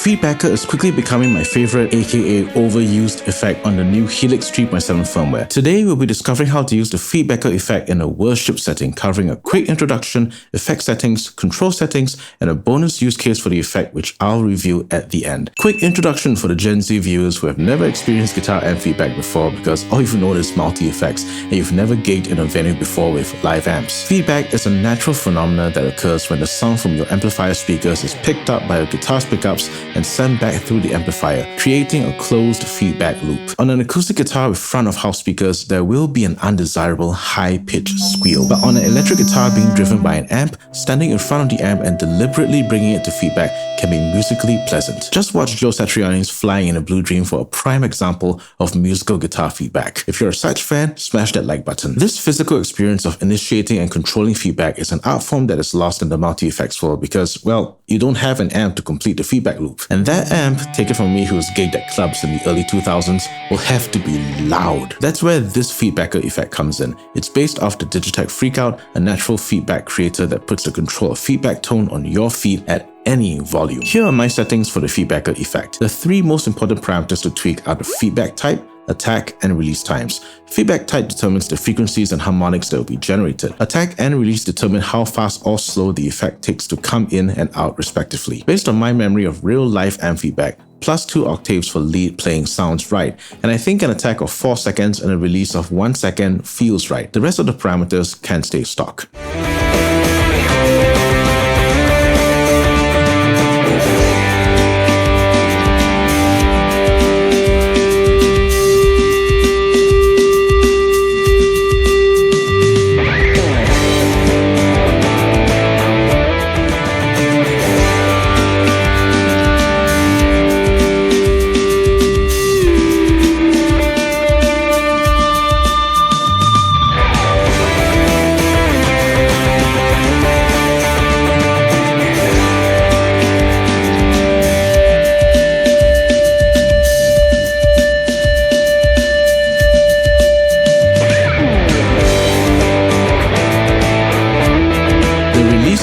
Feedbacker is quickly becoming my favorite aka overused effect on the new Helix 3.7 firmware. Today we'll be discovering how to use the feedbacker effect in a worship setting, covering a quick introduction, effect settings, control settings, and a bonus use case for the effect which I'll review at the end. Quick introduction for the Gen Z viewers who have never experienced guitar amp feedback before because all you've known is multi-effects and you've never gigged in a venue before with live amps. Feedback is a natural phenomenon that occurs when the sound from your amplifier speakers is picked up by the guitar's pickups and sent back through the amplifier, creating a closed feedback loop. On an acoustic guitar with front-of-house speakers, there will be an undesirable high-pitched squeal. But on an electric guitar being driven by an amp, standing in front of the amp and deliberately bringing it to feedback can be musically pleasant. Just watch Joe Satriani's Flying in a Blue Dream for a prime example of musical guitar feedback. If you're a such fan, smash that like button. This physical experience of initiating and controlling feedback is an art form that is lost in the multi-effects world because, well, you don't have an amp to complete the feedback loop. And that amp, take it from me who's gigged at clubs in the early 2000s, will have to be loud. That's where this feedbacker effect comes in. It's based off the Digitech Freqout, a natural feedback creator that puts the control of feedback tone on your feet at any volume. Here are my settings for the feedbacker effect. The three most important parameters to tweak are the feedback type, attack, and release times. Feedback type determines the frequencies and harmonics that will be generated. Attack and release determine how fast or slow the effect takes to come in and out respectively. Based on my memory of real-life amp feedback, +2 octaves for lead playing sounds right, and I think an attack of 4 seconds and a release of 1 second feels right. The rest of the parameters can stay stock.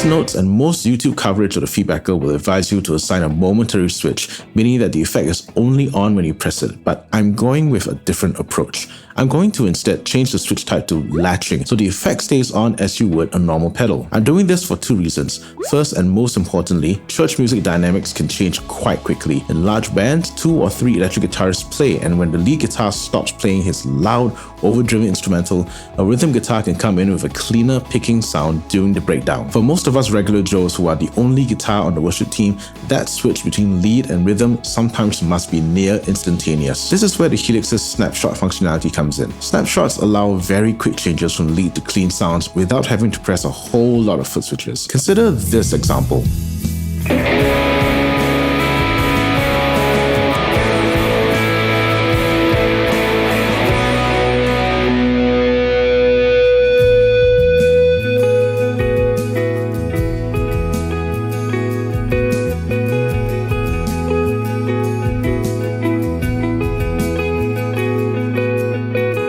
Notes and most YouTube coverage of the feedbacker will advise you to assign a momentary switch, meaning that the effect is only on when you press it, but I'm going with a different approach. I'm going to instead change the switch type to latching, so the effect stays on as you would a normal pedal. I'm doing this for two reasons. First and most importantly, church music dynamics can change quite quickly. In large bands, 2 or 3 electric guitarists play, and when the lead guitar stops playing his loud, overdriven instrumental, a rhythm guitar can come in with a cleaner picking sound during the breakdown. For most of us regular Joes who are the only guitar on the worship team, that switch between lead and rhythm sometimes must be near instantaneous. This is where the Helix's snapshot functionality comes in. Snapshots allow very quick changes from lead to clean sounds without having to press a whole lot of foot switches. Consider this example.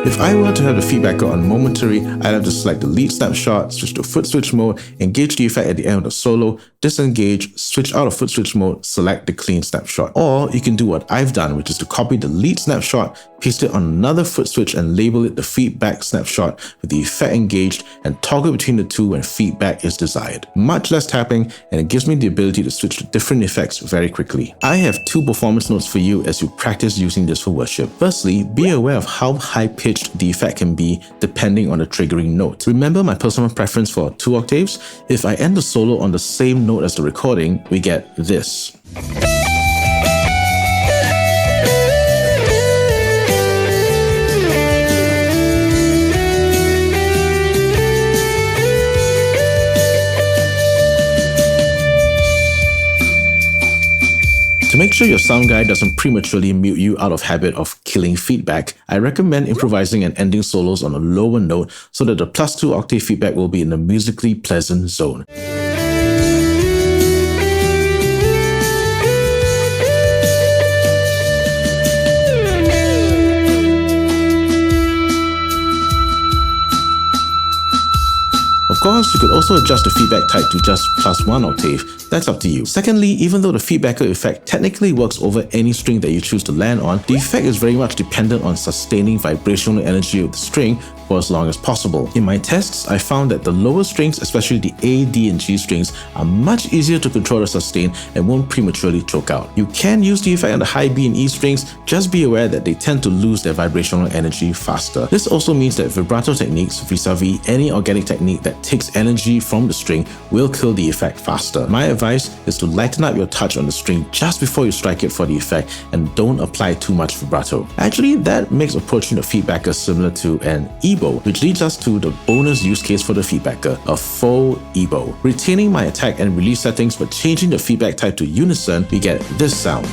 If I were to have the feedbacker on momentary, I'd have to select the lead snapshot, switch to foot switch mode, engage the effect at the end of the solo, disengage, switch out of foot switch mode, select the clean snapshot. Or you can do what I've done, which is to copy the lead snapshot, paste it on another foot switch and label it the feedback snapshot with the effect engaged and toggle between the two when feedback is desired. Much less tapping, and it gives me the ability to switch to different effects very quickly. I have 2 performance notes for you as you practice using this for worship. Firstly, be aware of how high-pitched the effect can be depending on the triggering note. Remember my personal preference for 2 octaves? If I end the solo on the same note as the recording, we get this. To make sure your sound guy doesn't prematurely mute you out of habit of killing feedback, I recommend improvising and ending solos on a lower note so that the +2 octave feedback will be in a musically pleasant zone. Of course, you could also adjust the feedback type to just +1 octave. That's up to you. Secondly, even though the feedbacker effect technically works over any string that you choose to land on, the effect is very much dependent on sustaining vibrational energy of the string for as long as possible. In my tests, I found that the lower strings, especially the A, D, and G strings, are much easier to control or sustain and won't prematurely choke out. You can use the effect on the high B and E strings, just be aware that they tend to lose their vibrational energy faster. This also means that vibrato techniques vis-a-vis any organic technique that takes energy from the string will kill the effect faster. My advice is to lighten up your touch on the string just before you strike it for the effect and don't apply too much vibrato. Actually, that makes approaching the feedbacker similar to an Ebow, which leads us to the bonus use case for the feedbacker, a faux Ebow. Retaining my attack and release settings but changing the feedback type to unison, we get this sound.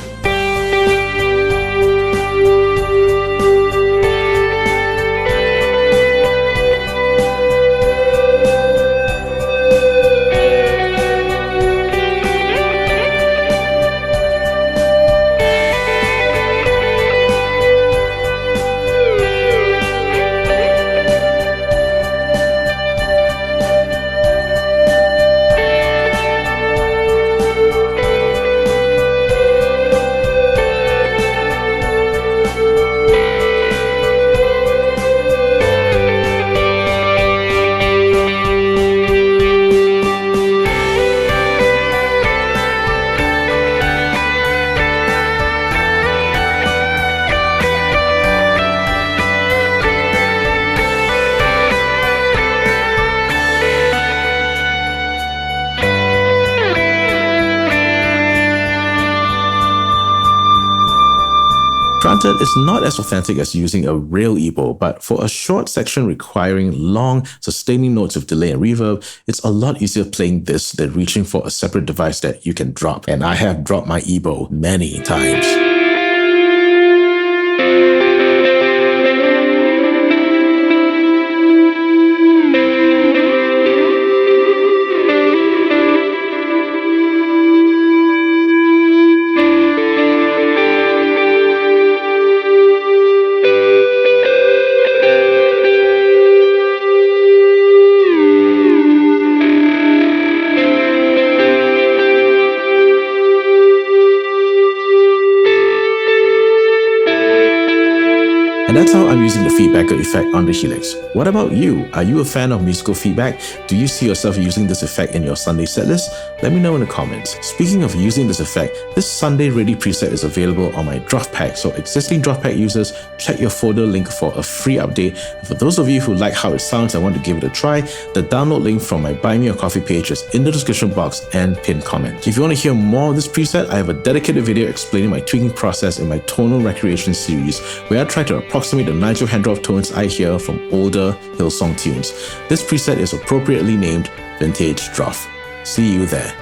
Granted, it's not as authentic as using a real Ebow, but for a short section requiring long, sustaining notes of delay and reverb, it's a lot easier playing this than reaching for a separate device that you can drop. And I have dropped my Ebow many times. And that's how I'm using the feedbacker effect on the Helix. What about you? Are you a fan of musical feedback? Do you see yourself using this effect in your Sunday setlist? Let me know in the comments. Speaking of using this effect, this Sunday Ready preset is available on my Droff pack, so existing Droff pack users, check your folder link for a free update. And for those of you who like how it sounds and want to give it a try, the download link from my Buy Me a Coffee page is in the description box and pinned comment. If you want to hear more of this preset, I have a dedicated video explaining my tweaking process in my Tonal Recreation series, where I try to approximate the Nigel hand-drop tones I hear from older Hillsong tunes. This preset is appropriately named Vintage Droff. See you there.